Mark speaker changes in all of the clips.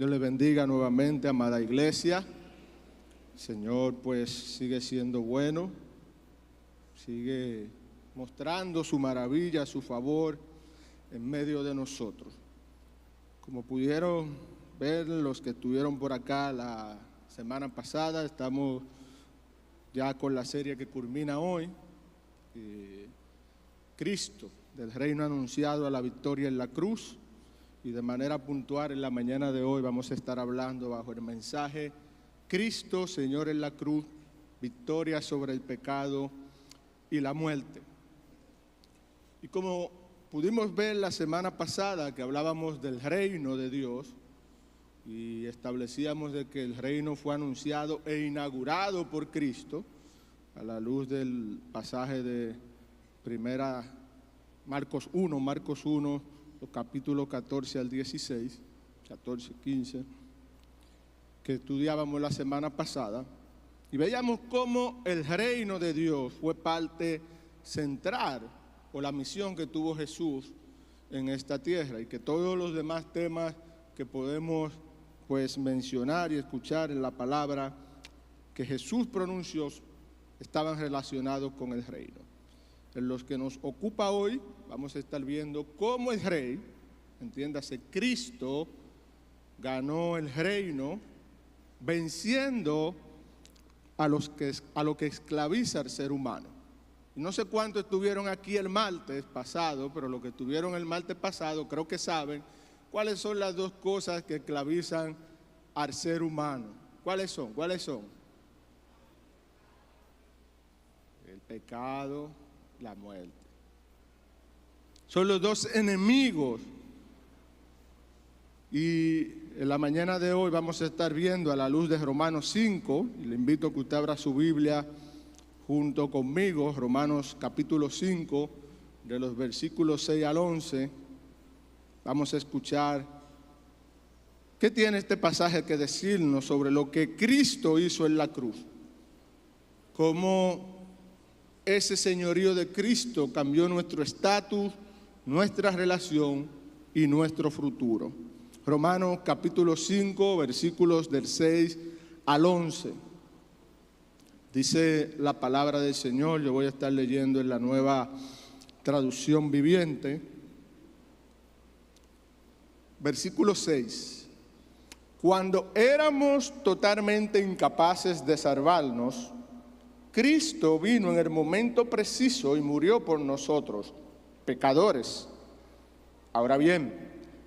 Speaker 1: Dios le bendiga nuevamente, amada iglesia. El Señor pues sigue siendo bueno, sigue mostrando su maravilla, su favor en medio de nosotros. Como pudieron ver los que estuvieron por acá la semana pasada, estamos ya con la serie que culmina hoy, Cristo, del reino anunciado a la victoria en la cruz. Y de manera puntual en la mañana de hoy vamos a estar hablando bajo el mensaje Cristo, Señor en la cruz, victoria sobre el pecado y la muerte. Y como pudimos ver la semana pasada que hablábamos del reino de Dios y establecíamos de que el reino fue anunciado e inaugurado por Cristo a la luz del pasaje de Marcos 1, los capítulos 14 al 16, 14, 15, que estudiábamos la semana pasada, y veíamos cómo el reino de Dios fue parte central o la misión que tuvo Jesús en esta tierra, y que todos los demás temas que podemos pues mencionar y escuchar en la palabra que Jesús pronunció estaban relacionados con el reino. En los que nos ocupa hoy vamos a estar viendo cómo el rey, entiéndase, Cristo, ganó el reino venciendo a lo que esclaviza al ser humano. Y no sé cuántos estuvieron aquí el martes pasado, pero los que estuvieron el martes pasado creo que saben cuáles son las dos cosas que esclavizan al ser humano. ¿Cuáles son? El pecado, la muerte. Son los dos enemigos. Y en la mañana de hoy vamos a estar viendo a la luz de Romanos 5, y le invito a que usted abra su Biblia junto conmigo, Romanos capítulo 5, de los versículos 6 al 11. Vamos a escuchar qué tiene este pasaje que decirnos sobre lo que Cristo hizo en la cruz. Cómo ese señorío de Cristo cambió nuestro estatus, nuestra relación y nuestro futuro. Romanos capítulo 5, versículos del 6 al 11. Dice la palabra del Señor, yo voy a estar leyendo en la Nueva Traducción Viviente. Versículo 6. Cuando éramos totalmente incapaces de salvarnos, Cristo vino en el momento preciso y murió por nosotros, pecadores. Ahora bien,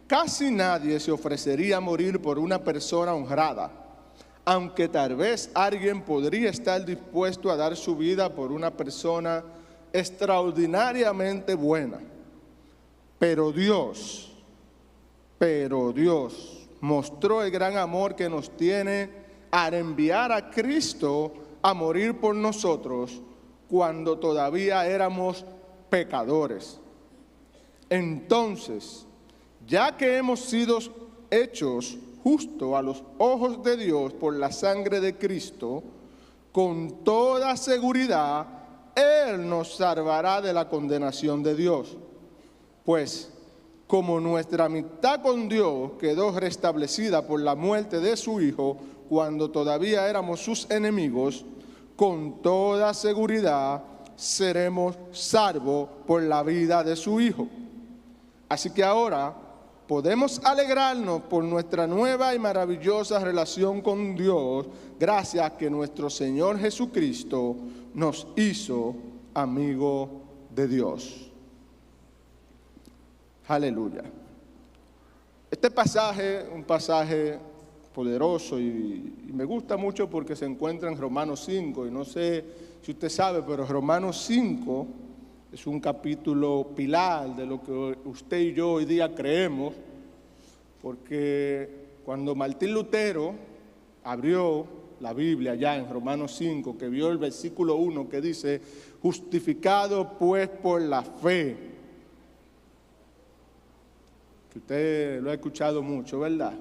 Speaker 1: casi nadie se ofrecería a morir por una persona honrada, aunque tal vez alguien podría estar dispuesto a dar su vida por una persona extraordinariamente buena. Pero Dios mostró el gran amor que nos tiene al enviar a Cristo a morir por nosotros cuando todavía éramos pecadores. Entonces, ya que hemos sido hechos justos a los ojos de Dios por la sangre de Cristo, con toda seguridad Él nos salvará de la condenación de Dios. Pues, como nuestra amistad con Dios quedó restablecida por la muerte de su Hijo cuando todavía éramos sus enemigos, con toda seguridad seremos salvos por la vida de su Hijo. Así que ahora podemos alegrarnos por nuestra nueva y maravillosa relación con Dios, gracias a que nuestro Señor Jesucristo nos hizo amigo de Dios. Aleluya. Este pasaje, un pasaje poderoso y me gusta mucho porque se encuentra en Romanos 5, y no sé si usted sabe, pero Romanos 5 es un capítulo pilar de lo que usted y yo hoy día creemos, porque cuando Martín Lutero abrió la Biblia ya en Romanos 5, que vio el versículo 1 que dice, justificado pues por la fe, que usted lo ha escuchado mucho, ¿verdad?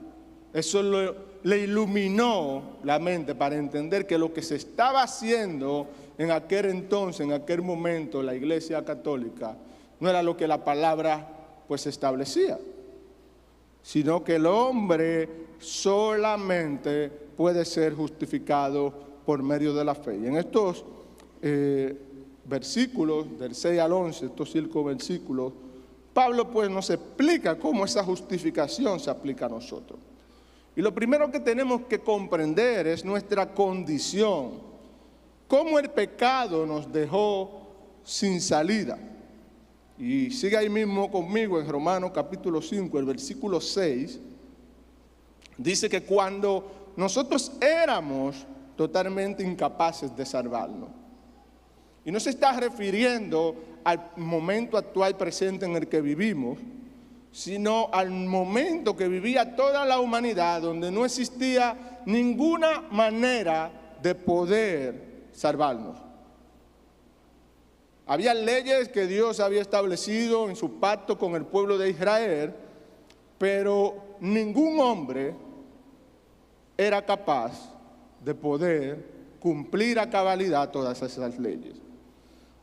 Speaker 1: Eso le iluminó la mente para entender que lo que se estaba haciendo en aquel entonces, en aquel momento, la Iglesia Católica, no era lo que la palabra pues establecía. sino que el hombre solamente puede ser justificado por medio de la fe. Y en estos versículos, del 6 al 11, estos 5 versículos, Pablo pues nos explica cómo esa justificación se aplica a nosotros. Y lo primero que tenemos que comprender es nuestra condición, cómo el pecado nos dejó sin salida. Y sigue ahí mismo conmigo en Romanos capítulo 5, el versículo 6, dice que cuando nosotros éramos totalmente incapaces de salvarnos, y no se está refiriendo al momento actual presente en el que vivimos, sino al momento que vivía toda la humanidad, donde no existía ninguna manera de poder salvarnos. Había leyes que Dios había establecido en su pacto con el pueblo de Israel, pero ningún hombre era capaz de poder cumplir a cabalidad todas esas leyes.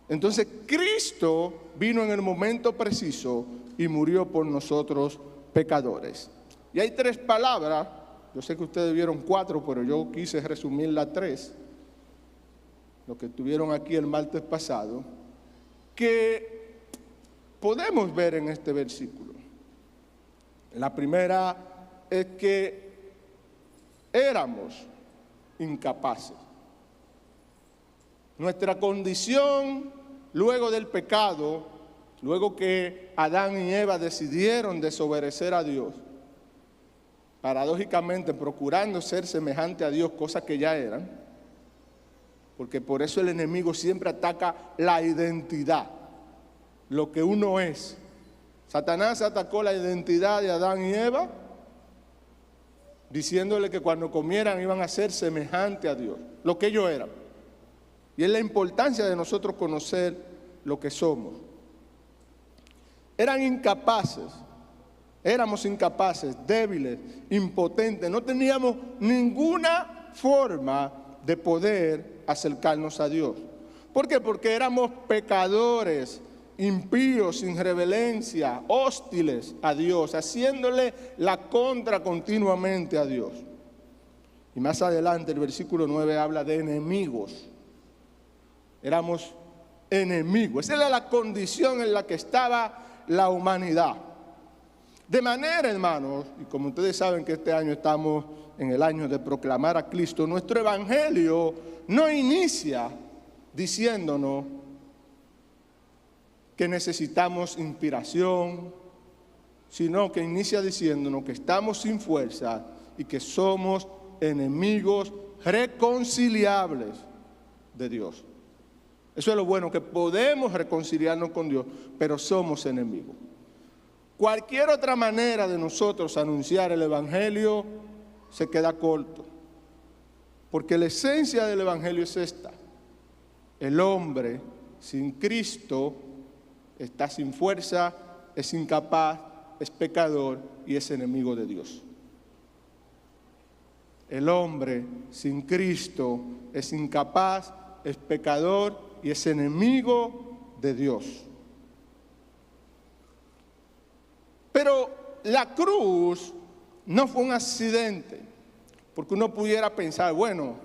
Speaker 1: Entonces Cristo vino en el momento preciso y murió por nosotros pecadores. Y hay 3 palabras, yo sé que ustedes vieron 4, pero yo quise resumirlas a 3, lo que tuvieron aquí el martes pasado, que podemos ver en este versículo. La primera es que éramos incapaces. Nuestra condición luego del pecado, luego que Adán y Eva decidieron desobedecer a Dios, paradójicamente procurando ser semejante a Dios, cosa que ya eran, porque por eso el enemigo siempre ataca la identidad, lo que uno es. Satanás atacó la identidad de Adán y Eva, diciéndole que cuando comieran iban a ser semejante a Dios, lo que ellos eran. Y es la importancia de nosotros conocer lo que somos. Éramos incapaces, débiles, impotentes, no teníamos ninguna forma de poder acercarnos a Dios. ¿Por qué? Porque éramos pecadores, impíos, sin reverencia, hostiles a Dios, haciéndole la contra continuamente a Dios. Y más adelante el versículo 9 habla de enemigos. Éramos enemigos. Esa era la condición en la que estaba la humanidad. De manera, hermanos, y como ustedes saben que este año estamos en el año de proclamar a Cristo, nuestro evangelio no inicia diciéndonos que necesitamos inspiración, sino que inicia diciéndonos que estamos sin fuerza y que somos enemigos reconciliables de Dios. Eso es lo bueno, que podemos reconciliarnos con Dios, pero somos enemigos. Cualquier otra manera de nosotros anunciar el evangelio se queda corto, porque la esencia del evangelio es esta: el hombre sin Cristo está sin fuerza, es incapaz, es pecador y es enemigo de Dios. El hombre sin Cristo es incapaz, es pecador y es enemigo de Dios. Pero la cruz no fue un accidente, porque uno pudiera pensar, bueno,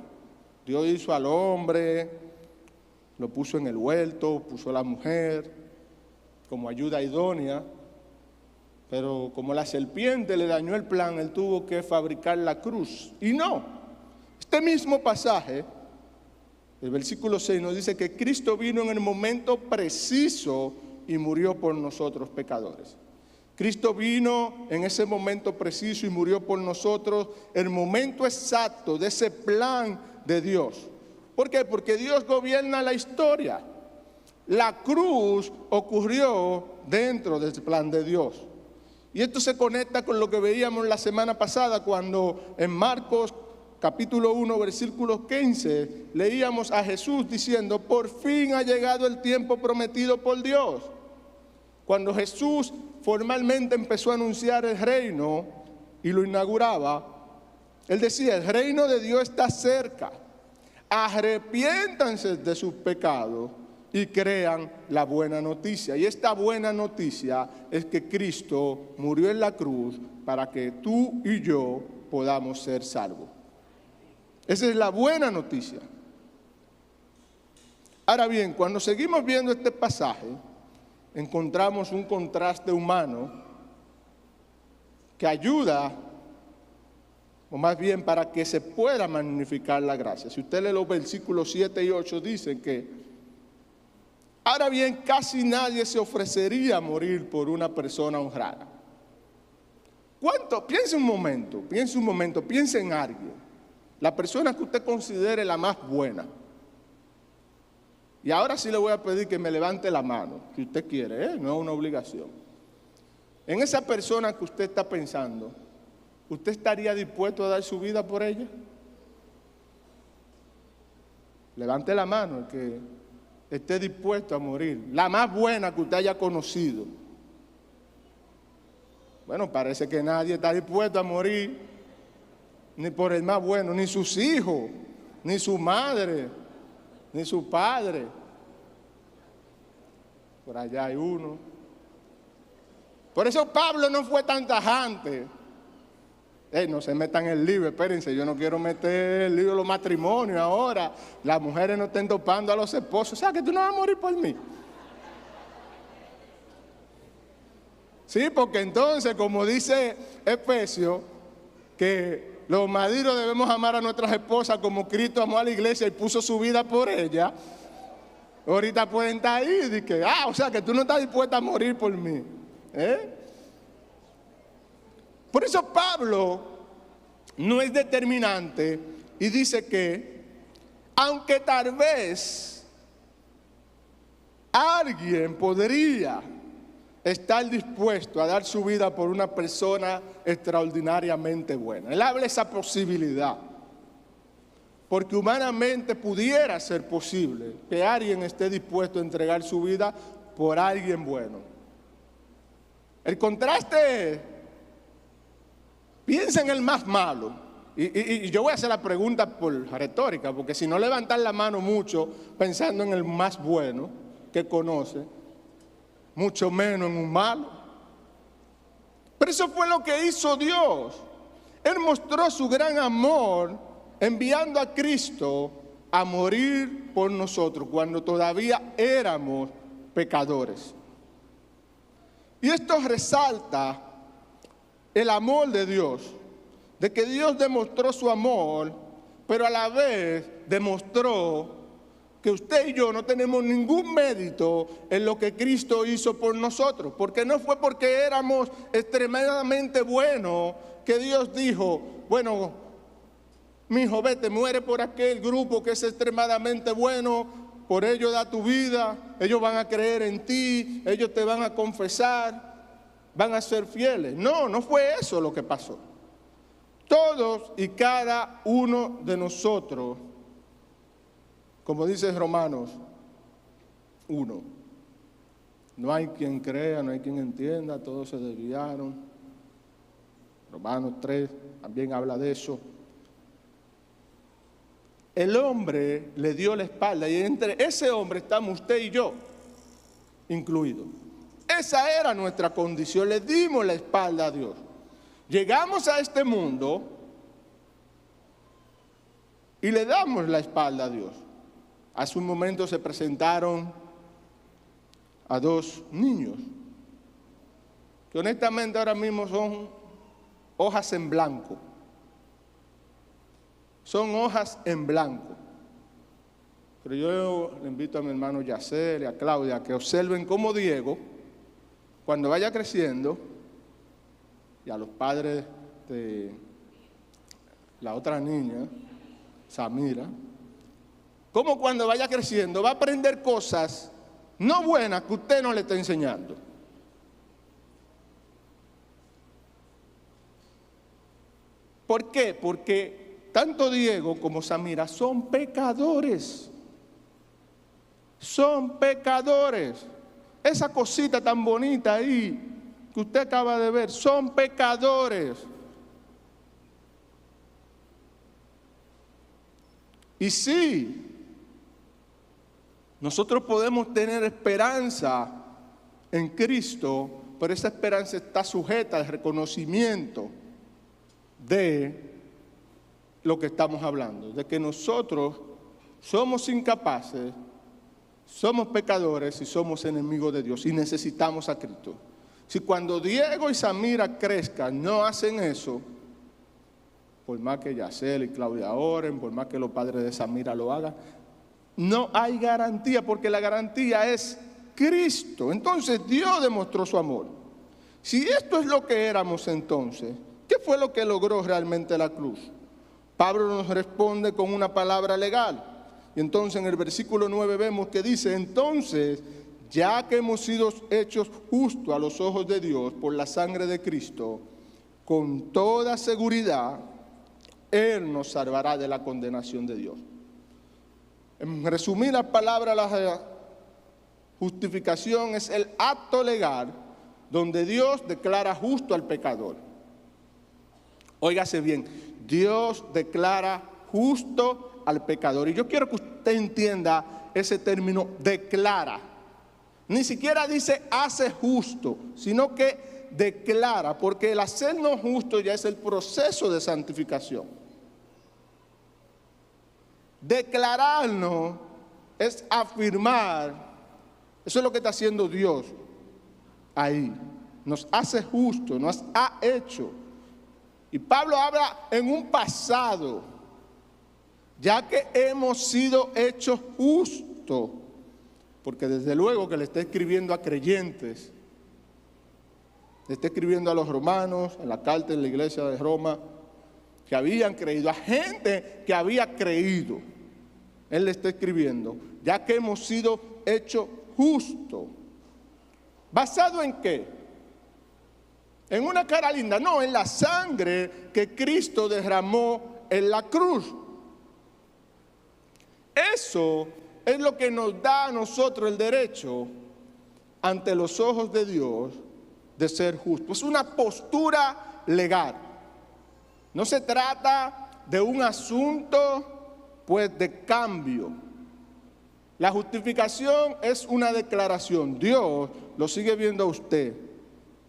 Speaker 1: Dios hizo al hombre, lo puso en el huerto, puso a la mujer como ayuda idónea, pero como la serpiente le dañó el plan, él tuvo que fabricar la cruz. Y no, este mismo pasaje, el versículo 6 nos dice que Cristo vino en el momento preciso y murió por nosotros pecadores. Cristo vino en ese momento preciso y murió por nosotros, el momento exacto de ese plan de Dios. ¿Por qué? Porque Dios gobierna la historia. La cruz ocurrió dentro del plan de Dios. Y esto se conecta con lo que veíamos la semana pasada cuando en Marcos capítulo 1, versículo 15, leíamos a Jesús diciendo: por fin ha llegado el tiempo prometido por Dios. Cuando Jesús formalmente empezó a anunciar el reino y lo inauguraba, él decía: el reino de Dios está cerca, arrepiéntanse de sus pecados y crean la buena noticia. Y esta buena noticia es que Cristo murió en la cruz para que tú y yo podamos ser salvos. Esa es la buena noticia. Ahora bien, cuando seguimos viendo este pasaje, encontramos un contraste humano que ayuda, o más bien para que se pueda magnificar la gracia. Si usted lee los versículos 7 y 8, dicen que, ahora bien, casi nadie se ofrecería a morir por una persona honrada. ¿Cuánto? Piense un momento, piense en alguien, la persona que usted considere la más buena. Y ahora sí le voy a pedir que me levante la mano, si usted quiere, no es una obligación. En esa persona que usted está pensando, ¿usted estaría dispuesto a dar su vida por ella? Levante la mano el que esté dispuesto a morir. La más buena que usted haya conocido. Bueno, parece que nadie está dispuesto a morir, ni por el más bueno, ni sus hijos, ni su madre, ni su padre. Por allá hay uno. Por eso Pablo no fue tan tajante. No se metan en el lío, espérense, yo no quiero meter el lío de los matrimonios ahora. Las mujeres no estén topando a los esposos. O sea, que tú no vas a morir por mí. Sí, porque entonces, como dice Efesios, que los maridos debemos amar a nuestras esposas como Cristo amó a la iglesia y puso su vida por ella. Ahorita pueden estar ahí y decir que, o sea, que tú no estás dispuesta a morir por mí. Por eso Pablo no es determinante y dice que, aunque tal vez alguien podría estar dispuesto a dar su vida por una persona extraordinariamente buena. Él habla de esa posibilidad, porque humanamente pudiera ser posible que alguien esté dispuesto a entregar su vida por alguien bueno. El contraste es, piensa en el más malo. Y yo voy a hacer la pregunta por retórica, porque si no levantan la mano mucho pensando en el más bueno que conoce, mucho menos en un malo. Pero eso fue lo que hizo Dios. Él mostró su gran amor enviando a Cristo a morir por nosotros cuando todavía éramos pecadores. Y esto resalta el amor de Dios, de que Dios demostró su amor, pero a la vez demostró que usted y yo no tenemos ningún mérito en lo que Cristo hizo por nosotros, porque no fue porque éramos extremadamente buenos que Dios dijo, bueno, mi hijo, vete, muere por aquel grupo que es extremadamente bueno, por ello da tu vida, ellos van a creer en ti, ellos te van a confesar, van a ser fieles. No, no fue eso lo que pasó. Todos y cada uno de nosotros, como dice Romanos 1, no hay quien crea, no hay quien entienda, todos se desviaron. Romanos 3 también habla de eso. El hombre le dio la espalda y entre ese hombre estamos usted y yo incluidos. Esa era nuestra condición, le dimos la espalda a Dios. Llegamos a este mundo y le damos la espalda a Dios. Hace un momento se presentaron a dos niños, que honestamente ahora mismo son hojas en blanco. Son hojas en blanco. Pero yo le invito a mi hermano Yacer y a Claudia que observen cómo Diego, cuando vaya creciendo, y a los padres de la otra niña, Samira, cómo cuando vaya creciendo va a aprender cosas no buenas que usted no le está enseñando. ¿Por qué? Porque tanto Diego como Samira son pecadores. Son pecadores. Esa cosita tan bonita ahí que usted acaba de ver, son pecadores. Y sí, Nosotros podemos tener esperanza en Cristo, pero esa esperanza está sujeta al reconocimiento de lo que estamos hablando, de que nosotros somos incapaces, somos pecadores y somos enemigos de Dios y necesitamos a Cristo. Si cuando Diego y Samira crezcan no hacen eso, por más que Yacel y Claudia oren, por más que los padres de Samira lo hagan, no hay garantía, porque la garantía es Cristo. Entonces Dios demostró su amor. Si esto es lo que éramos entonces, ¿qué fue lo que logró realmente la cruz? Pablo nos responde con una palabra legal. Y entonces en el versículo 9 vemos que dice: entonces, ya que hemos sido hechos justos a los ojos de Dios por la sangre de Cristo, con toda seguridad, Él nos salvará de la condenación de Dios. En resumidas palabras, la justificación es el acto legal donde Dios declara justo al pecador. Óigase bien, Dios declara justo al pecador. Y yo quiero que usted entienda ese término, declara. Ni siquiera dice hace justo, sino que declara, porque el hacernos justo ya es el proceso de santificación. Declararnos es afirmar. Eso es lo que está haciendo Dios ahí. Nos hace justo, nos ha hecho. Y Pablo habla en un pasado, ya que hemos sido hechos justos, porque desde luego que le está escribiendo a creyentes, le está escribiendo a los romanos, en la carta de la iglesia de Roma, que habían creído, a gente que había creído. Él le está escribiendo, ya que hemos sido hechos justos. ¿Basado en qué? ¿En una cara linda? No, en la sangre que Cristo derramó en la cruz. Eso es lo que nos da a nosotros el derecho ante los ojos de Dios de ser justos. Es una postura legal. No se trata de un asunto pues de cambio. La justificación es una declaración. Dios lo sigue viendo a usted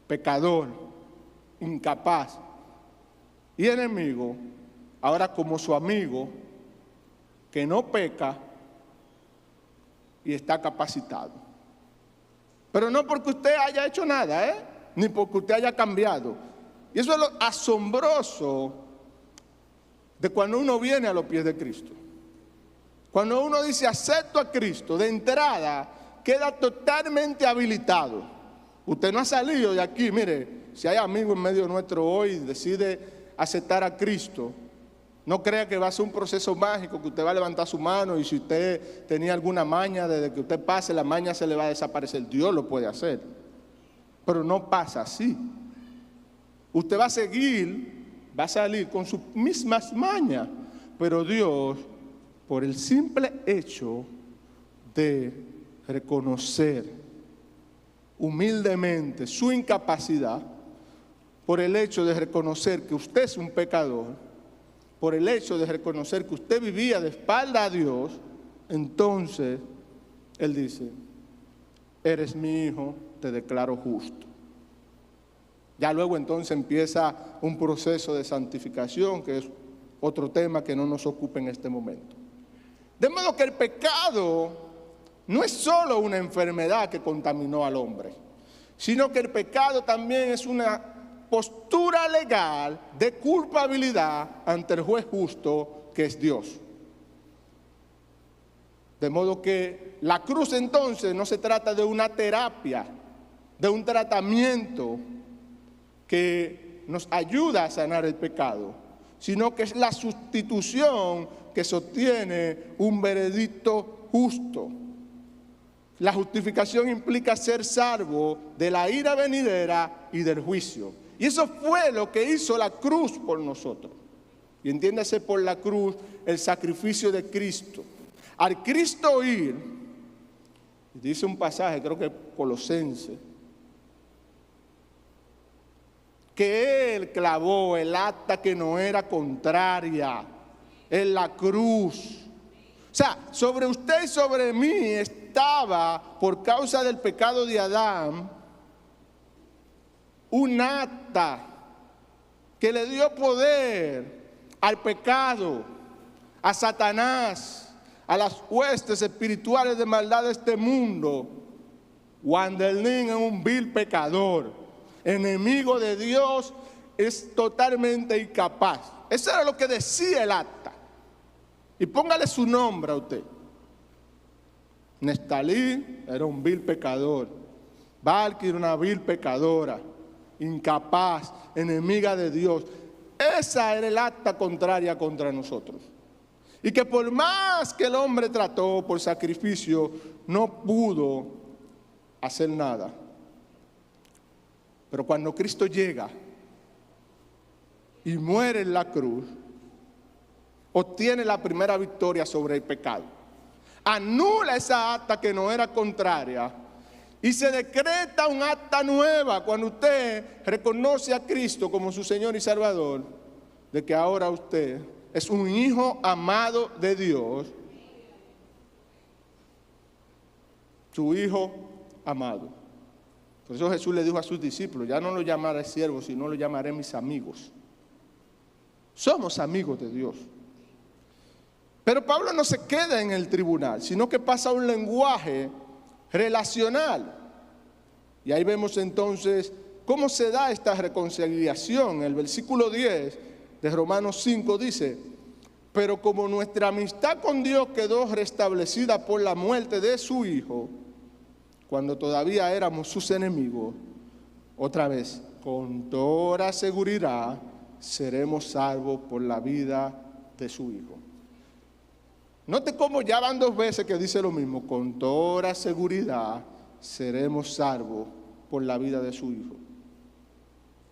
Speaker 1: pecador, incapaz y enemigo, ahora como su amigo que no peca y está capacitado. Pero no porque usted haya hecho nada, ni porque usted haya cambiado. Y eso es lo asombroso de cuando uno viene a los pies de Cristo. Cuando uno dice acepto a Cristo, de entrada queda totalmente habilitado. Usted no ha salido de aquí. Mire, si hay amigos en medio nuestro hoy y decide aceptar a Cristo, no crea que va a ser un proceso mágico, que usted va a levantar su mano y si usted tenía alguna maña, desde que usted pase, la maña se le va a desaparecer. Dios lo puede hacer, pero no pasa así. Usted va a seguir, va a salir con sus mismas mañas, pero Dios, por el simple hecho de reconocer humildemente su incapacidad, por el hecho de reconocer que usted es un pecador, por el hecho de reconocer que usted vivía de espalda a Dios, entonces Él dice: eres mi hijo, te declaro justo. Ya luego entonces empieza un proceso de santificación, que es otro tema que no nos ocupa en este momento. De modo que el pecado no es solo una enfermedad que contaminó al hombre, sino que el pecado también es una postura legal de culpabilidad ante el juez justo, que es Dios. De modo que la cruz entonces no se trata de una terapia, de un tratamiento que nos ayuda a sanar el pecado, sino que es la sustitución que sostiene un veredicto justo. La justificación implica ser salvo de la ira venidera y del juicio. Y eso fue lo que hizo la cruz por nosotros. Y entiéndase por la cruz el sacrificio de Cristo. Al Cristo ir, dice un pasaje, creo que Colosenses, que Él clavó el acta que no era contraria en la cruz. O sea, sobre usted y sobre mí necesitaba, por causa del pecado de Adán, un acta que le dio poder al pecado, a Satanás, a las huestes espirituales de maldad de este mundo. Wandelín es un vil pecador, enemigo de Dios, es totalmente incapaz. Eso era lo que decía el acta. Y póngale su nombre a usted. Nestalí era un vil pecador. Valky era una vil pecadora, incapaz, enemiga de Dios. Esa era el acta contraria contra nosotros. Y que por más que el hombre trató por sacrificio, no pudo hacer nada. Pero cuando Cristo llega y muere en la cruz, obtiene la primera victoria sobre el pecado. Anula esa acta que no era contraria y se decreta un acta nueva cuando usted reconoce a Cristo como su Señor y Salvador, de que ahora usted es un hijo amado de Dios, su hijo amado. Por eso Jesús le dijo a sus discípulos, ya no lo llamaré siervos, sino lo llamaré mis amigos. Somos amigos de Dios. Pero Pablo no se queda en el tribunal, sino que pasa a un lenguaje relacional. Y ahí vemos entonces cómo se da esta reconciliación. El versículo 10 de Romanos 5 dice, pero como nuestra amistad con Dios quedó restablecida por la muerte de su Hijo, cuando todavía éramos sus enemigos, otra vez, con toda seguridad seremos salvos por la vida de su Hijo. Note cómo ya van dos veces que dice lo mismo, con toda seguridad seremos salvos por la vida de su Hijo.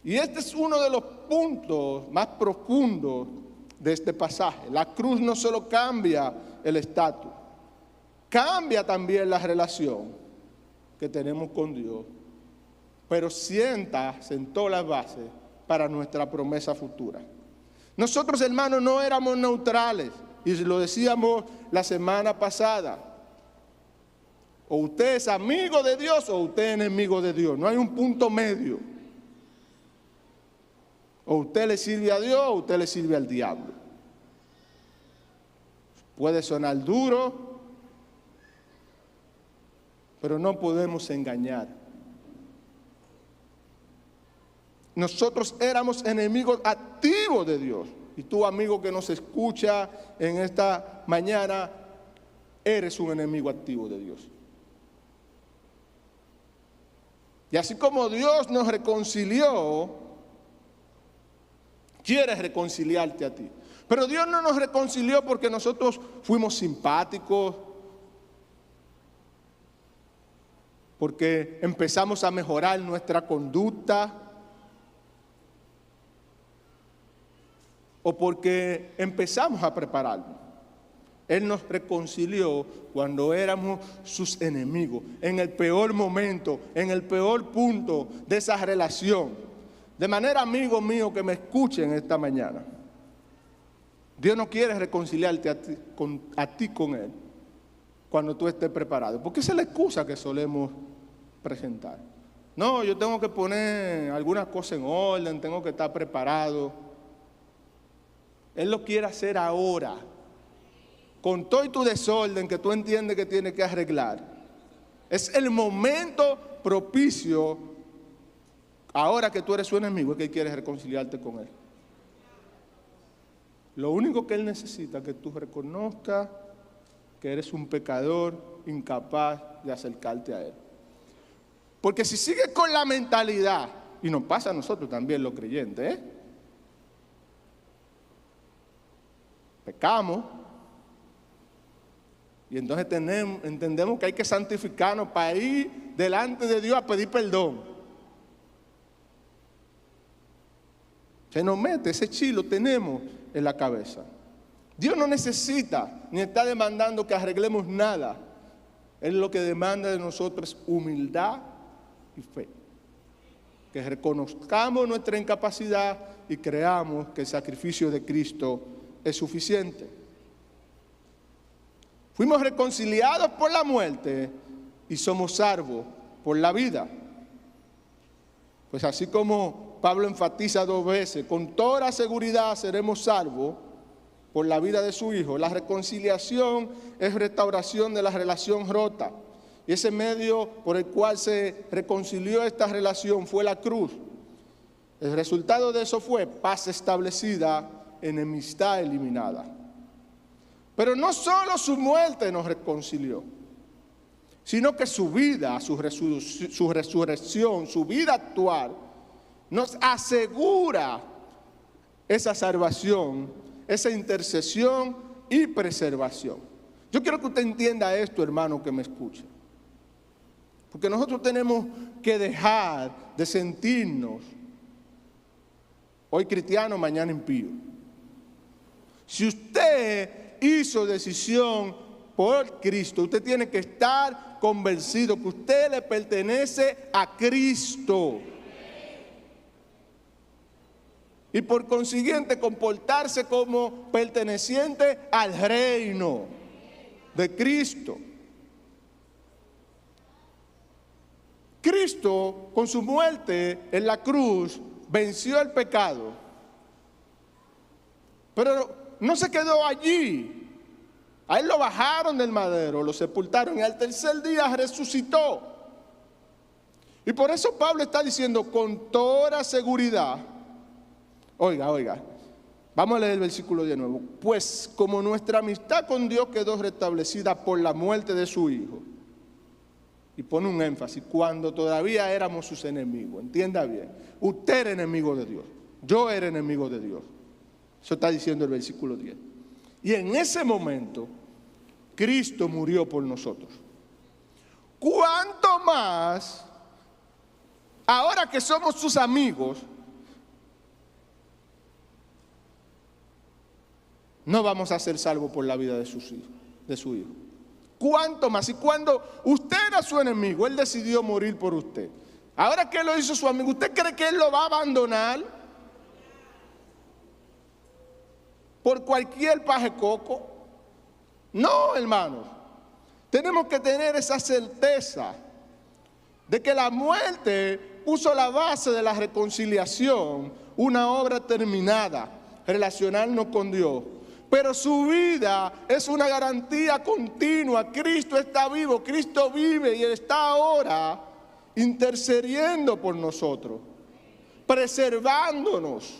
Speaker 1: Y este es uno de los puntos más profundos de este pasaje. La cruz no solo cambia el estatus, cambia también la relación que tenemos con Dios, pero sentó las bases para nuestra promesa futura. Nosotros, hermanos, no éramos neutrales, y lo decíamos la semana pasada. O usted es amigo de Dios o usted es enemigo de Dios. No hay un punto medio. O usted le sirve a Dios o usted le sirve al diablo. Puede sonar duro, pero no podemos engañar. Nosotros éramos enemigos activos de Dios. Y tú, amigo que nos escucha en esta mañana, eres un enemigo activo de Dios. Y así como Dios nos reconcilió, quiere reconciliarte a ti. Pero Dios no nos reconcilió porque nosotros fuimos simpáticos, porque empezamos a mejorar nuestra conducta, o porque empezamos a prepararnos. Él nos reconcilió cuando éramos sus enemigos, en el peor momento, en el peor punto de esa relación. De manera, amigo mío, que me escuchen esta mañana, Dios no quiere reconciliarte a ti con Él cuando tú estés preparado, porque esa es la excusa que solemos presentar. No, yo tengo que poner algunas cosas en orden, tengo que estar preparado. Él lo quiere hacer ahora, con todo y tu desorden que tú entiendes que tienes que arreglar. Es el momento propicio, ahora que tú eres su enemigo, es que Él quiere reconciliarte con Él. Lo único que Él necesita es que tú reconozcas que eres un pecador incapaz de acercarte a Él. Porque si sigues con la mentalidad, y nos pasa a nosotros también los creyentes, pecamos, y entonces entendemos que hay que santificarnos para ir delante de Dios a pedir perdón. Se nos mete ese chilo, tenemos en la cabeza. Dios no necesita ni está demandando que arreglemos nada. Él lo que demanda de nosotros es humildad y fe. Que reconozcamos nuestra incapacidad y creamos que el sacrificio de Cristo es suficiente. Fuimos reconciliados por la muerte y somos salvos por la vida. Pues así como Pablo enfatiza 2 veces, con toda seguridad seremos salvos por la vida de su Hijo. La reconciliación es restauración de la relación rota. Y ese medio por el cual se reconcilió esta relación fue la cruz. El resultado de eso fue paz establecida, enemistad eliminada. Pero no solo su muerte nos reconcilió, sino que su vida, su resurrección, su vida actual, nos asegura esa salvación, esa intercesión y preservación. Yo quiero que usted entienda esto, hermano, que me escuche. Porque nosotros tenemos que dejar de sentirnos hoy cristiano, mañana impío. Si usted hizo decisión por Cristo, usted tiene que estar convencido que usted le pertenece a Cristo. Y por consiguiente comportarse como perteneciente al reino de Cristo. Cristo, con su muerte en la cruz, venció el pecado. Pero no se quedó allí. A él lo bajaron del madero, lo sepultaron y al tercer día resucitó. Y por eso Pablo está diciendo con toda seguridad, oiga, vamos a leer el versículo de nuevo. Pues como nuestra amistad con Dios quedó restablecida por la muerte de su Hijo, y pone un énfasis, cuando todavía éramos sus enemigos. Entienda bien, usted era enemigo de Dios, yo era enemigo de Dios. Eso está diciendo el versículo 10. Y en ese momento, Cristo murió por nosotros. ¿Cuánto más, ahora que somos sus amigos, no vamos a ser salvos por la vida de su Hijo? ¿Cuánto más? Y cuando usted era su enemigo, Él decidió morir por usted. Ahora que lo hizo su amigo, ¿usted cree que Él lo va a abandonar por cualquier paje coco? No, hermanos. Tenemos que tener esa certeza de que la muerte puso la base de la reconciliación, una obra terminada, relacionarnos con Dios. Pero su vida es una garantía continua. Cristo está vivo, Cristo vive y está ahora intercediendo por nosotros, preservándonos.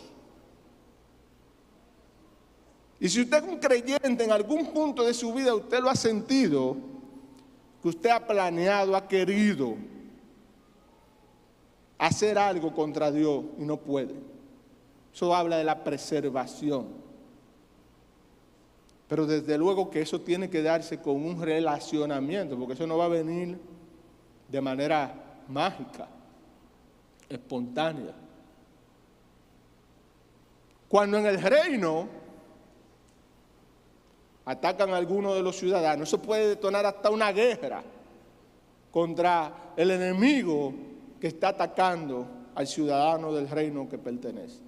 Speaker 1: Y si usted es un creyente, en algún punto de su vida usted lo ha sentido, que usted ha planeado, ha querido hacer algo contra Dios y no puede. Eso habla de la preservación. Pero desde luego que eso tiene que darse con un relacionamiento, porque eso no va a venir de manera mágica, espontánea. Cuando en el reino atacan a algunos de los ciudadanos, eso puede detonar hasta una guerra contra el enemigo que está atacando al ciudadano del reino que pertenece.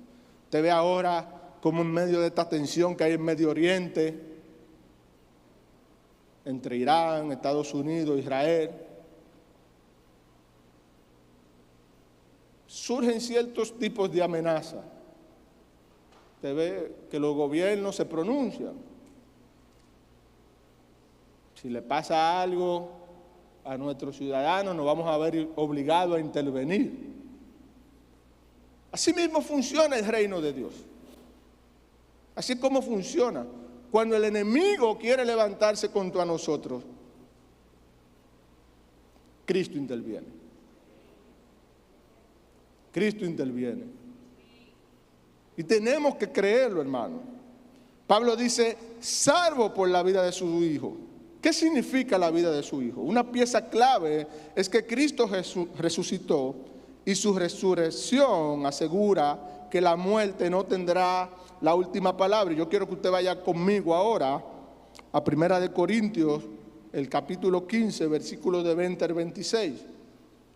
Speaker 1: Usted ve ahora como en medio de esta tensión que hay en Medio Oriente, entre Irán, Estados Unidos, Israel, surgen ciertos tipos de amenazas. Usted ve que los gobiernos se pronuncian. Si le pasa algo a nuestros ciudadanos, nos vamos a ver obligados a intervenir. Así mismo funciona el reino de Dios. Así es como funciona. Cuando el enemigo quiere levantarse contra nosotros, Cristo interviene. Cristo interviene. Y tenemos que creerlo, hermano. Pablo dice, salvo por la vida de su Hijo. ¿Qué significa la vida de su Hijo? Una pieza clave es que Cristo resucitó y su resurrección asegura que la muerte no tendrá la última palabra. Yo quiero que usted vaya conmigo ahora a 1 Corintios, el capítulo 15, versículos de 20 al 26,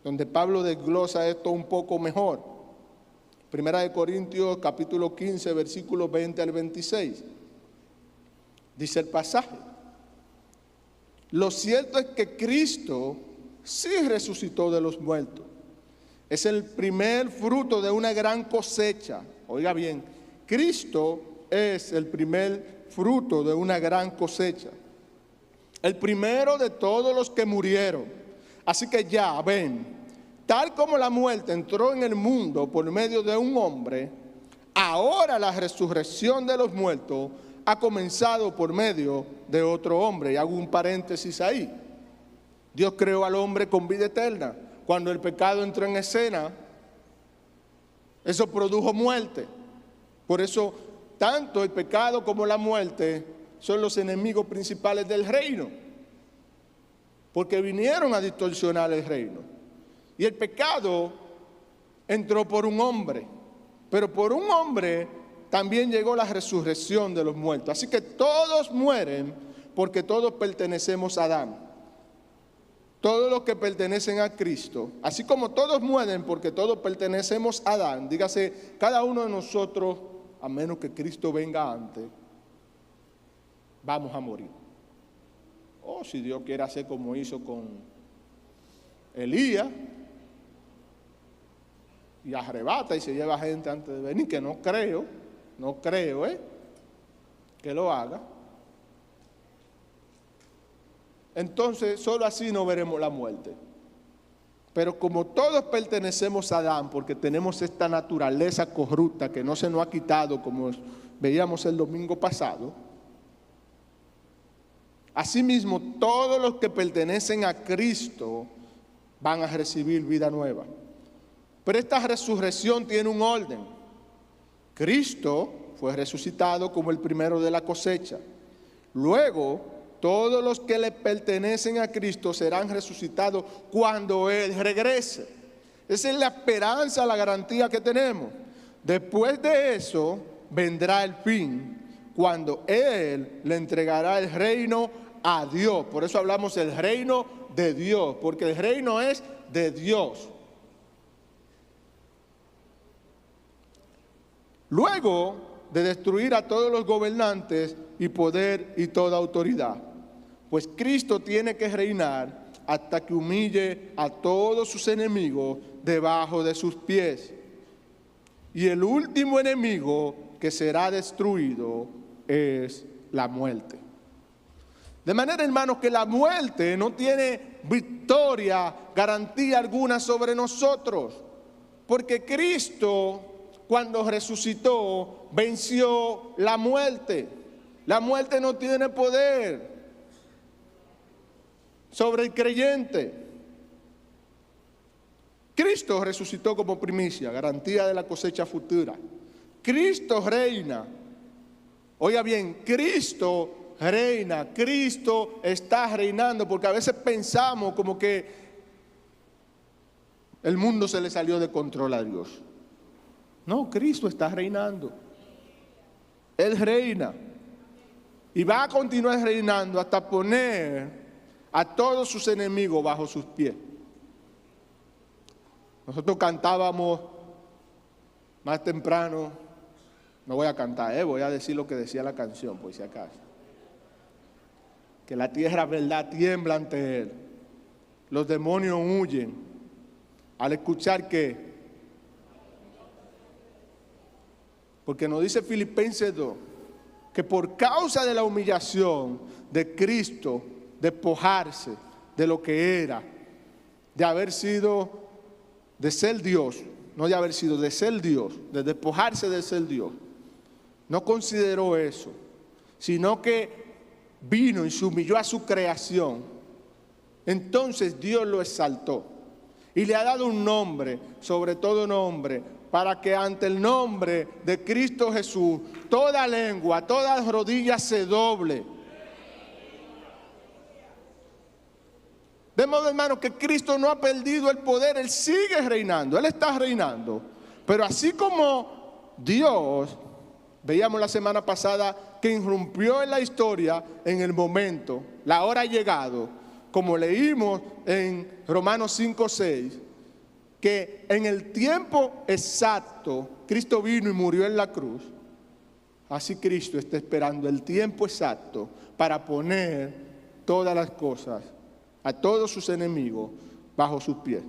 Speaker 1: donde Pablo desglosa esto un poco mejor. 1 Corintios, capítulo 15, versículos 20 al 26. Dice el pasaje: Lo cierto es que Cristo sí resucitó de los muertos. Es el primer fruto de una gran cosecha. Oiga bien, Cristo es el primer fruto de una gran cosecha. El primero de todos los que murieron. Así que ya ven, tal como la muerte entró en el mundo por medio de un hombre, ahora la resurrección de los muertos ha comenzado por medio de otro hombre. Y hago un paréntesis ahí. Dios creó al hombre con vida eterna. Cuando el pecado entró en escena, eso produjo muerte. Por eso, tanto el pecado como la muerte son los enemigos principales del reino. Porque vinieron a distorsionar el reino. Y el pecado entró por un hombre. Pero por un hombre también llegó la resurrección de los muertos. Así que todos mueren porque todos pertenecemos a Adán. Todos los que pertenecen a Cristo, así como todos mueren porque todos pertenecemos a Adán, dígase, cada uno de nosotros, a menos que Cristo venga antes, vamos a morir. O si Dios quiere hacer como hizo con Elías, y arrebata y se lleva gente antes de venir, que no creo, que lo haga. Entonces, solo así no veremos la muerte. Pero como todos pertenecemos a Adán, porque tenemos esta naturaleza corrupta que no se nos ha quitado, como veíamos el domingo pasado, asimismo todos los que pertenecen a Cristo van a recibir vida nueva. Pero esta resurrección tiene un orden. Cristo fue resucitado como el primero de la cosecha. Luego, todos los que le pertenecen a Cristo serán resucitados cuando Él regrese. Esa es la esperanza, la garantía que tenemos. Después de eso vendrá el fin, cuando Él le entregará el reino a Dios. Por eso hablamos del reino de Dios, porque el reino es de Dios. Luego de destruir a todos los gobernantes y poder y toda autoridad, pues Cristo tiene que reinar hasta que humille a todos sus enemigos debajo de sus pies. Y el último enemigo que será destruido es la muerte. De manera, hermanos, que la muerte no tiene victoria, garantía alguna sobre nosotros. Porque Cristo, cuando resucitó, venció la muerte. La muerte no tiene poder sobre el creyente. Cristo resucitó como primicia, garantía de la cosecha futura. Cristo reina. Oiga bien, Cristo reina, Cristo está reinando, porque a veces pensamos como que el mundo se le salió de control a Dios. No, Cristo está reinando. Él reina. Y va a continuar reinando hasta poner a todos sus enemigos bajo sus pies. Nosotros cantábamos más temprano, no voy a cantar, voy a decir lo que decía la canción, por si acaso. Que la tierra, verdad, tiembla ante Él. Los demonios huyen al escuchar que, porque nos dice Filipenses 2, que por causa de la humillación de Cristo, despojarse de lo que era, de haber sido, de ser Dios, no de haber sido, de ser Dios, de despojarse de ser Dios. No consideró eso, sino que vino y se humilló a su creación. Entonces Dios lo exaltó y le ha dado un nombre, sobre todo nombre, para que ante el nombre de Cristo Jesús, toda lengua, toda rodilla se doble. De modo, hermano, que Cristo no ha perdido el poder, Él sigue reinando, Él está reinando. Pero así como Dios, veíamos la semana pasada, que irrumpió en la historia en el momento, la hora ha llegado, como leímos en Romanos 5:6, que en el tiempo exacto Cristo vino y murió en la cruz. Así Cristo está esperando el tiempo exacto para poner todas las cosas, a todos sus enemigos bajo sus pies.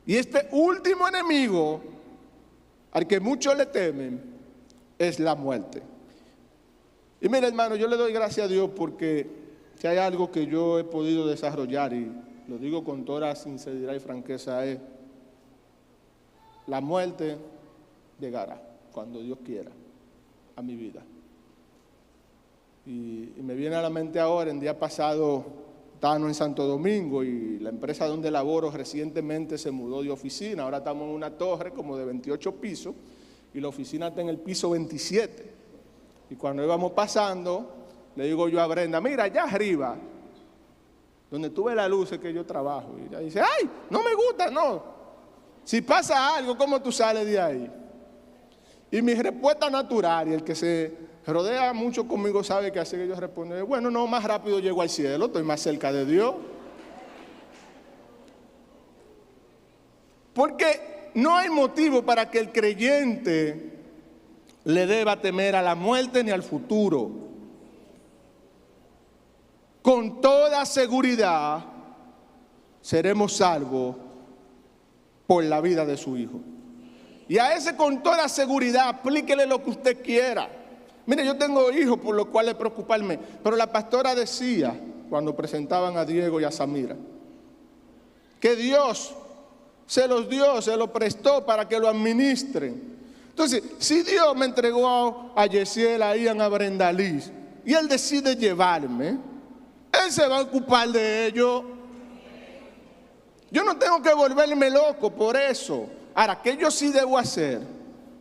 Speaker 1: Y este último enemigo, al que muchos le temen, es la muerte. Y mira, hermano, yo le doy gracias a Dios porque si hay algo que yo he podido desarrollar, y lo digo con toda sinceridad y franqueza, es la muerte llegará cuando Dios quiera a mi vida. Y me viene a la mente ahora, el día pasado estábamos en Santo Domingo y la empresa donde laboro recientemente se mudó de oficina. Ahora estamos en una torre como de 28 pisos y la oficina está en el piso 27. Y cuando íbamos pasando, le digo yo a Brenda, mira, allá arriba, donde tú ves la luz es que yo trabajo. Y ella dice, ay, no me gusta, no. Si pasa algo, ¿cómo tú sales de ahí? Y mi respuesta natural, y el que se rodea mucho conmigo sabe que así que yo respondo, bueno, no, más rápido llego al cielo, estoy más cerca de Dios. Porque no hay motivo para que el creyente le deba temer a la muerte ni al futuro. Con toda seguridad seremos salvos por la vida de su Hijo. Y a ese con toda seguridad aplíquele lo que usted quiera. Mire, yo tengo hijos por los cuales preocuparme, pero la pastora decía cuando presentaban a Diego y a Samira que Dios se los dio, se los prestó para que lo administren. Entonces, si Dios me entregó a Yesiel, a Ian, a Brenda Liz, y Él decide llevarme, Él se va a ocupar de ello. Yo no tengo que volverme loco por eso. Ahora, ¿qué yo sí debo hacer?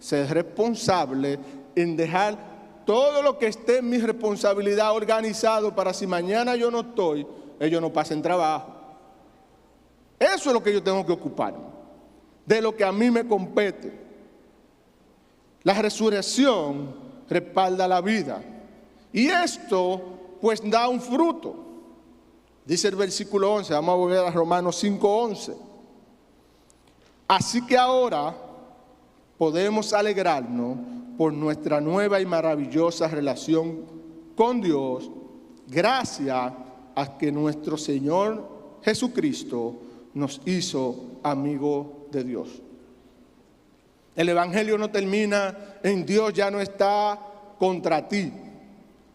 Speaker 1: Ser responsable en dejar todo lo que esté en mi responsabilidad organizado para si mañana yo no estoy, ellos no pasen trabajo. Eso es lo que yo tengo que ocuparme, de lo que a mí me compete. La resurrección respalda la vida. Y esto pues da un fruto. Dice el versículo 11, vamos a volver a Romanos 5:11. Así que ahora podemos alegrarnos por nuestra nueva y maravillosa relación con Dios, gracias a que nuestro Señor Jesucristo nos hizo amigos de Dios. El Evangelio no termina en Dios ya no está contra ti,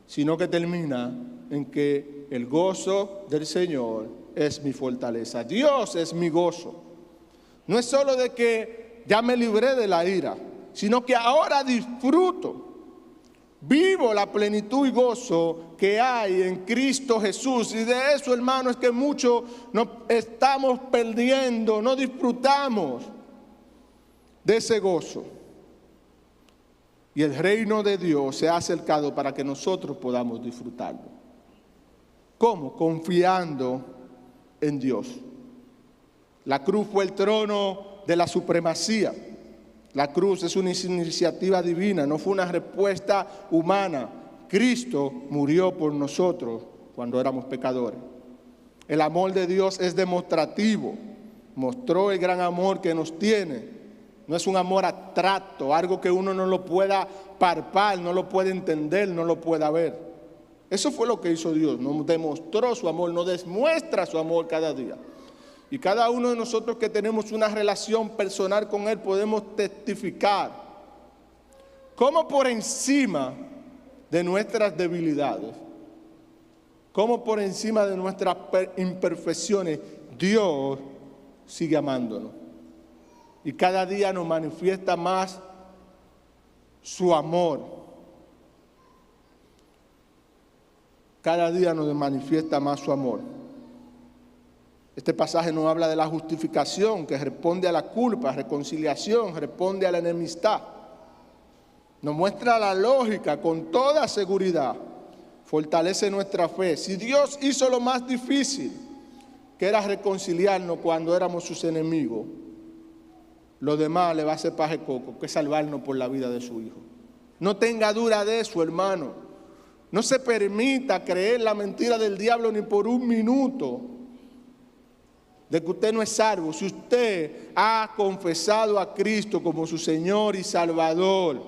Speaker 1: sino que termina en que el gozo del Señor es mi fortaleza. Dios es mi gozo. No es solo de que ya me libré de la ira, sino que ahora disfruto, vivo la plenitud y gozo que hay en Cristo Jesús. Y de eso, hermano, es que muchos nos estamos perdiendo, no disfrutamos de ese gozo. Y el reino de Dios se ha acercado para que nosotros podamos disfrutarlo. ¿Cómo? Confiando en Dios. La cruz fue el trono de la supremacía. La cruz es una iniciativa divina, no fue una respuesta humana. Cristo murió por nosotros cuando éramos pecadores. El amor de Dios es demostrativo. Mostró el gran amor que nos tiene. No es un amor abstracto, algo que uno no lo pueda palpar, no lo puede entender, no lo pueda ver. Eso fue lo que hizo Dios. Nos demostró su amor, nos demuestra su amor cada día. Y cada uno de nosotros que tenemos una relación personal con Él podemos testificar cómo por encima de nuestras debilidades, cómo por encima de nuestras imperfecciones, Dios sigue amándonos. Y cada día nos manifiesta más su amor. Cada día nos manifiesta más su amor. Este pasaje nos habla de la justificación, que responde a la culpa, reconciliación, responde a la enemistad. Nos muestra la lógica con toda seguridad, fortalece nuestra fe. Si Dios hizo lo más difícil, que era reconciliarnos cuando éramos sus enemigos, lo demás le va a hacer paje coco, que es salvarnos por la vida de su Hijo. No tenga duda de eso, hermano. No se permita creer la mentira del diablo ni por un minuto de que usted no es salvo. Si usted ha confesado a Cristo como su Señor y Salvador,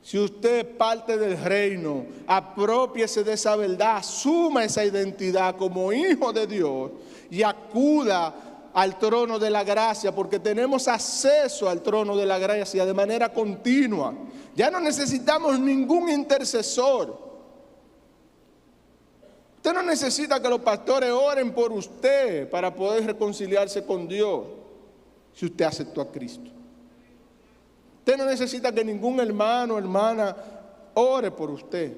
Speaker 1: Si usted es parte del reino, aprópiese de esa verdad, asuma esa identidad como hijo de Dios y acuda al trono de la gracia, porque tenemos acceso al trono de la gracia de manera continua. Ya no necesitamos ningún intercesor. Usted no necesita que los pastores oren por usted para poder reconciliarse con Dios si usted aceptó a Cristo. Usted no necesita que ningún hermano o hermana ore por usted.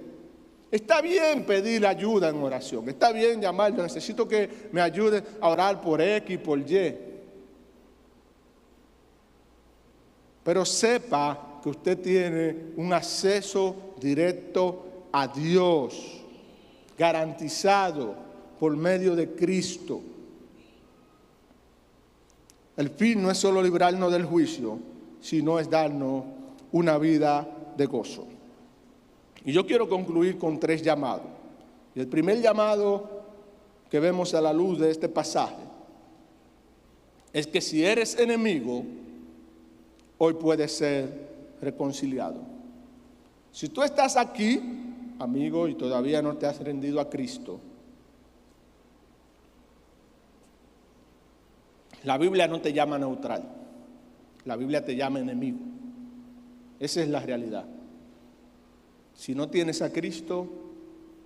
Speaker 1: Está bien pedir ayuda en oración. Está bien llamar. Yo necesito que me ayude a orar por X, por Y. Pero sepa que usted tiene un acceso directo a Dios, garantizado por medio de Cristo. El fin no es solo librarnos del juicio, sino es darnos una vida de gozo. Y yo quiero concluir con 3 llamados. Y el primer llamado que vemos a la luz de este pasaje es que si eres enemigo, hoy puedes ser reconciliado. Si tú estás aquí, amigo, y todavía no te has rendido a Cristo, la Biblia no te llama neutral, la Biblia te llama enemigo. Esa es la realidad. Si no tienes a Cristo,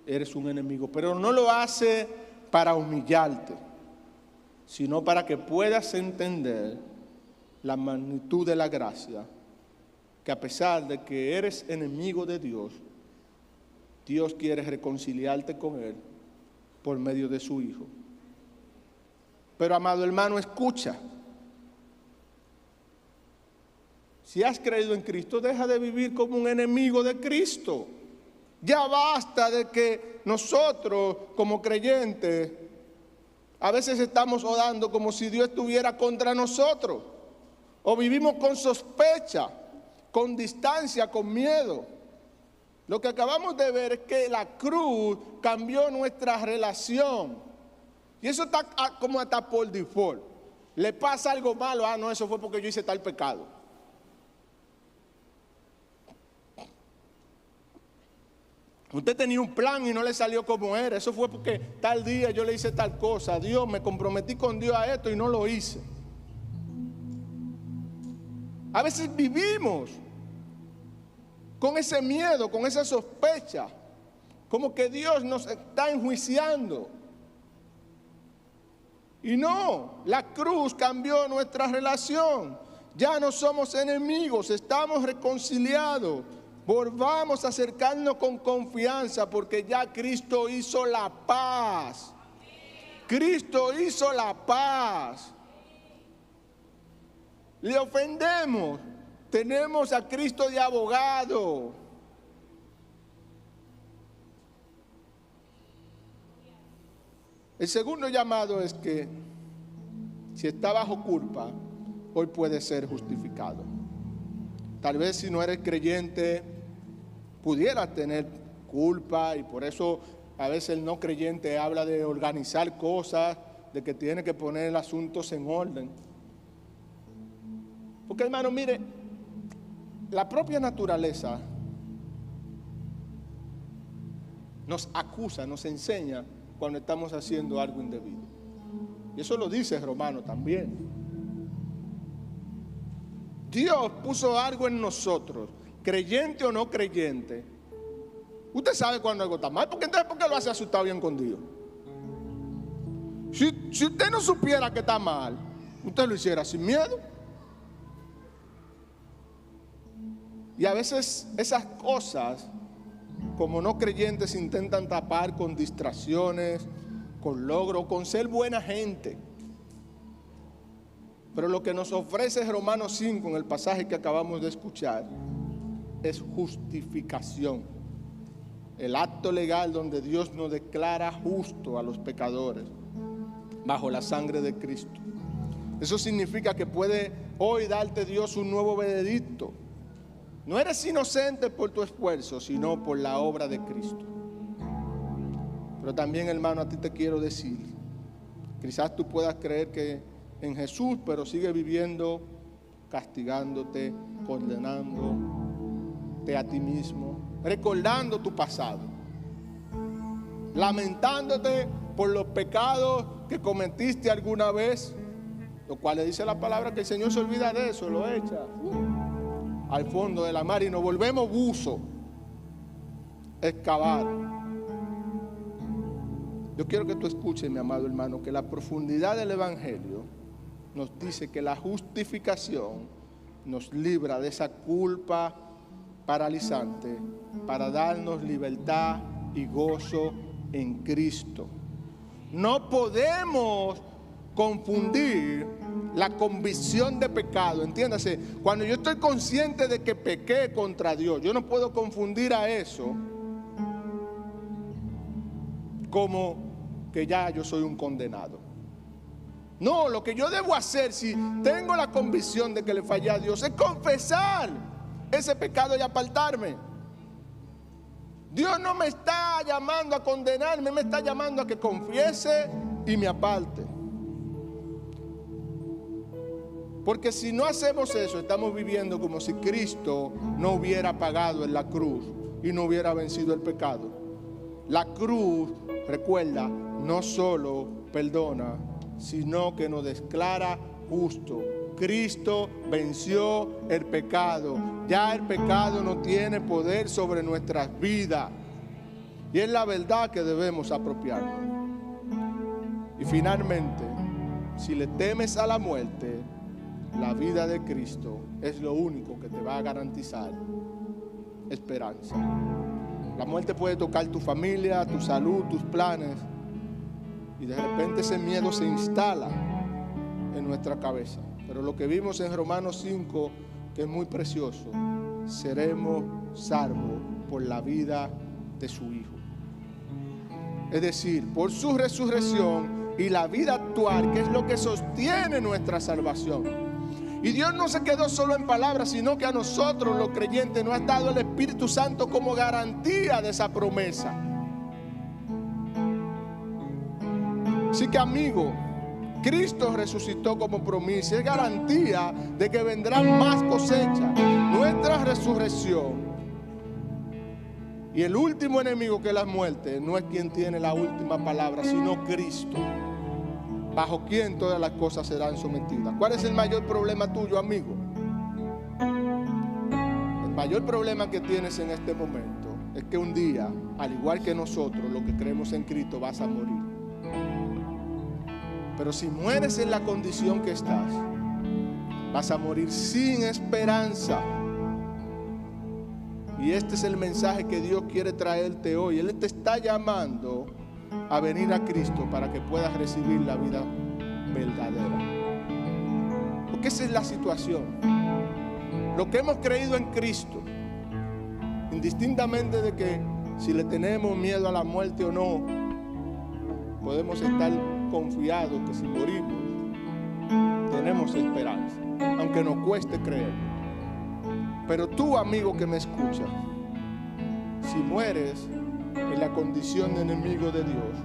Speaker 1: eres un enemigo, pero no lo hace para humillarte, sino para que puedas entender la magnitud de la gracia, que a pesar de que eres enemigo de Dios, Dios quiere reconciliarte con Él por medio de su Hijo. Pero, amado hermano, escucha. Si has creído en Cristo, deja de vivir como un enemigo de Cristo. Ya basta de que nosotros, como creyentes, a veces estamos orando como si Dios estuviera contra nosotros. O vivimos con sospecha, con distancia, con miedo. Lo que acabamos de ver es que la cruz cambió nuestra relación. Y eso está como hasta por default. Le pasa algo malo, no, eso fue porque yo hice tal pecado. Usted tenía un plan y no le salió como era. Eso fue porque tal día yo le hice tal cosa. Dios, me comprometí con Dios a esto y no lo hice. A veces vivimos con ese miedo, con esa sospecha, como que Dios nos está enjuiciando. Y no, la cruz cambió nuestra relación. Ya no somos enemigos, estamos reconciliados. Volvamos a acercarnos con confianza porque ya Cristo hizo la paz. Cristo hizo la paz. Le ofendemos, tenemos a Cristo de abogado. El segundo llamado es que si está bajo culpa, hoy puede ser justificado. Tal vez si no eres creyente, pudieras tener culpa y por eso a veces el no creyente habla de organizar cosas, de que tiene que poner asuntos en orden. Porque, hermano, mire, la propia naturaleza nos acusa, nos enseña cuando estamos haciendo algo indebido. Y eso lo dice Romano también. Dios puso algo en nosotros, creyente o no creyente. Usted sabe cuando algo está mal, porque entonces ¿por qué lo hace asustado bien con Dios? Si usted no supiera que está mal, usted lo hiciera sin miedo. Y a veces esas cosas, como no creyentes, intentan tapar con distracciones, con logro, con ser buena gente. Pero lo que nos ofrece Romanos 5 en el pasaje que acabamos de escuchar es justificación. El acto legal donde Dios nos declara justo a los pecadores bajo la sangre de Cristo. Eso significa que puede hoy darte Dios un nuevo veredicto. No eres inocente por tu esfuerzo, sino por la obra de Cristo. Pero también, hermano, a ti te quiero decir, quizás tú puedas creer que en Jesús, pero sigue viviendo castigándote, condenando, a ti mismo, recordando tu pasado, lamentándote por los pecados que cometiste alguna vez, lo cual le dice la palabra que el Señor se olvida de eso, lo echa al fondo de la mar y nos volvemos buzo, excavar. Yo quiero que tú escuches, mi amado hermano, que la profundidad del Evangelio nos dice que la justificación nos libra de esa culpa paralizante para darnos libertad y gozo en Cristo. No podemos confundir la convicción de pecado. Entiéndase, cuando yo estoy consciente de que pequé contra Dios, yo no puedo confundir a eso como que ya yo soy un condenado. No, lo que yo debo hacer si tengo la convicción de que le fallé a Dios es confesar ese pecado y apartarme. Dios no me está llamando a condenarme, me está llamando a que confiese y me aparte. Porque si no hacemos eso, estamos viviendo como si Cristo no hubiera pagado en la cruz y no hubiera vencido el pecado. La cruz, recuerda, no solo perdona, sino que nos declara justo. Cristo venció el pecado. Ya el pecado no tiene poder sobre nuestras vidas. Y es la verdad que debemos apropiarnos. Y finalmente, si le temes a la muerte, la vida de Cristo es lo único que te va a garantizar esperanza. La muerte puede tocar tu familia, tu salud, tus planes. Y de repente ese miedo se instala en nuestra cabeza. Pero lo que vimos en Romanos 5, que es muy precioso, seremos salvos por la vida de su Hijo. Es decir, por su resurrección y la vida actual, que es lo que sostiene nuestra salvación. Y Dios no se quedó solo en palabras, sino que a nosotros los creyentes nos ha dado el Espíritu Santo como garantía de esa promesa. Así que, amigo, Cristo resucitó como promesa, es garantía de que vendrán más cosechas. Nuestra resurrección y el último enemigo, que es la muerte, no es quien tiene la última palabra, sino Cristo, bajo quien todas las cosas serán sometidas. ¿Cuál es el mayor problema tuyo, amigo? El mayor problema que tienes en este momento es que un día, al igual que nosotros, los que creemos en Cristo, vas a morir. Pero si mueres en la condición que estás, vas a morir sin esperanza. Y este es el mensaje que Dios quiere traerte hoy. Él te está llamando a venir a Cristo para que puedas recibir la vida verdadera. Porque esa es la situación. Lo que hemos creído en Cristo, indistintamente de que si le tenemos miedo a la muerte o no, podemos estar confiados que si morimos tenemos esperanza, aunque nos cueste creer. Pero tú, amigo que me escuchas, si mueres en la condición de enemigo de Dios,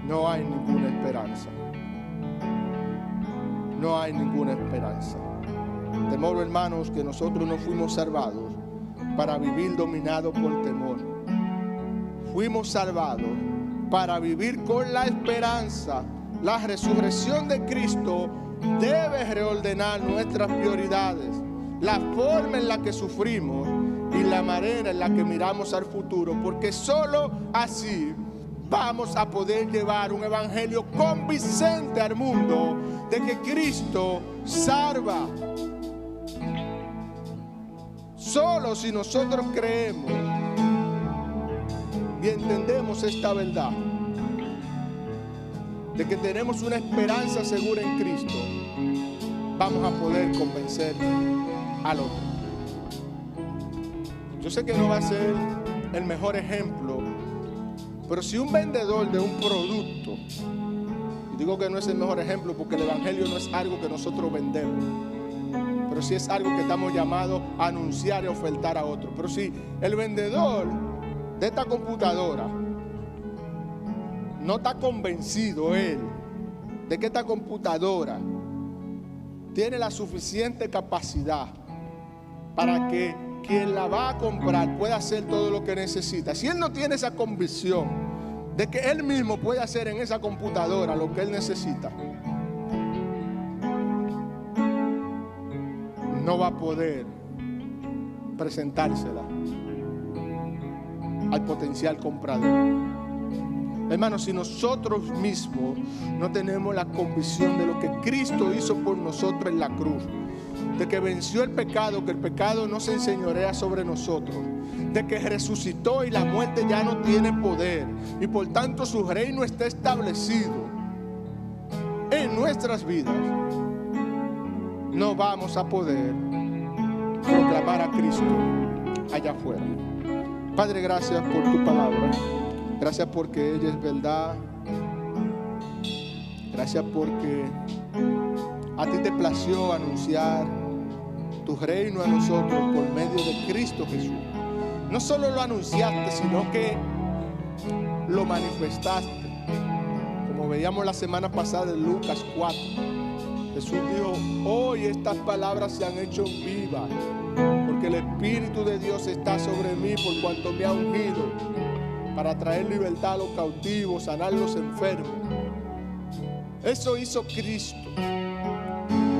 Speaker 1: no hay ninguna esperanza. No hay ninguna esperanza. De modo, hermanos, que nosotros no fuimos salvados para vivir dominados por temor. Fuimos salvados para vivir con la esperanza. La resurrección de Cristo debe reordenar nuestras prioridades, la forma en la que sufrimos y la manera en la que miramos al futuro, porque solo así vamos a poder llevar un evangelio convincente al mundo de que Cristo salva. Solo si nosotros creemos y entendemos esta verdad de que tenemos una esperanza segura en Cristo, vamos a poder convencer al otro. Yo sé que no va a ser el mejor ejemplo, pero si un vendedor de un producto, y digo que no es el mejor ejemplo porque el evangelio no es algo que nosotros vendemos, pero sí es algo que estamos llamados a anunciar y ofertar a otros. Pero si el vendedor de esta computadora no está convencido él de que esta computadora tiene la suficiente capacidad para que quien la va a comprar puede hacer todo lo que necesita, si él no tiene esa convicción de que él mismo puede hacer en esa computadora lo que él necesita, no va a poder presentársela al potencial comprador. Hermanos, si nosotros mismos no tenemos la convicción de lo que Cristo hizo por nosotros en la cruz, de que venció el pecado, que el pecado no se enseñorea sobre nosotros, de que resucitó y la muerte ya no tiene poder, y por tanto su reino está establecido en nuestras vidas, no vamos a poder proclamar a Cristo allá afuera. Padre, gracias por tu palabra. Gracias porque ella es verdad. Gracias porque a ti te plació anunciar tu reino a nosotros por medio de Cristo Jesús. No solo lo anunciaste, sino que lo manifestaste. Como veíamos la semana pasada en Lucas 4. Jesús dijo: hoy estas palabras se han hecho vivas, porque el Espíritu de Dios está sobre mí por cuanto me ha ungido para traer libertad a los cautivos, sanar a los enfermos. Eso hizo Cristo.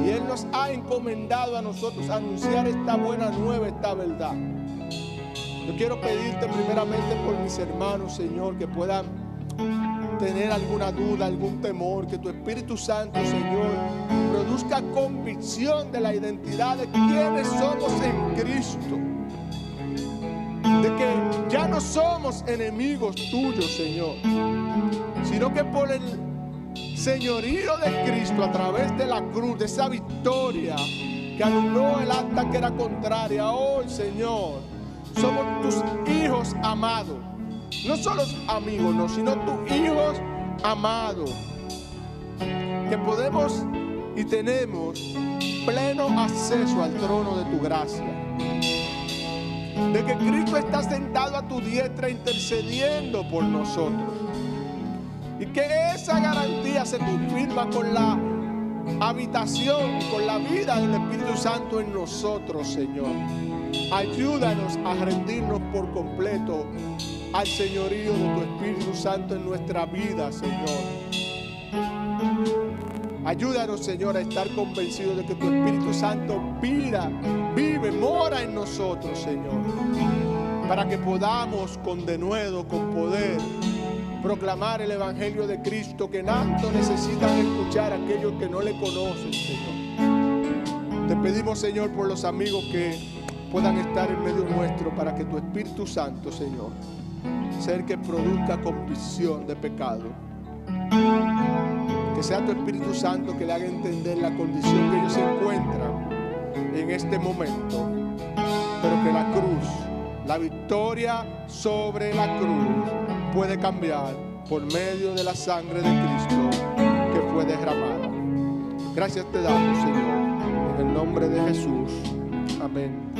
Speaker 1: Y Él nos ha encomendado a nosotros anunciar esta buena nueva, esta verdad. Yo quiero pedirte primeramente por mis hermanos, Señor, que puedan tener alguna duda, algún temor, que tu Espíritu Santo, Señor, produzca convicción de la identidad de quienes somos en Cristo. De que ya no somos enemigos tuyos, Señor, sino que por el señorío de Cristo a través de la cruz, de esa victoria que anuló el acta que era contraria, hoy, Señor, somos tus hijos amados. No solo amigos, no, sino tus hijos amados, que podemos y tenemos pleno acceso al trono de tu gracia. De que Cristo está sentado a tu diestra intercediendo por nosotros. Y que esa garantía se confirma con la habitación, con la vida del Espíritu Santo en nosotros, Señor. Ayúdanos a rendirnos por completo al señorío de tu Espíritu Santo en nuestra vida, Señor. Ayúdanos, Señor, a estar convencidos de que tu Espíritu Santo vive, mora en nosotros, Señor, para que podamos con denuedo, con poder, proclamar el Evangelio de Cristo que tanto necesitan escuchar aquellos que no le conocen, Señor. Te pedimos, Señor, por los amigos que puedan estar en medio nuestro, para que tu Espíritu Santo, Señor, sea el que produzca convicción de pecado. Que sea tu Espíritu Santo que le haga entender la condición que ellos se encuentran en este momento, pero que la cruz, la victoria sobre la cruz, puede cambiar por medio de la sangre de Cristo que fue derramada. Gracias te damos, Señor, en el nombre de Jesús. Amén.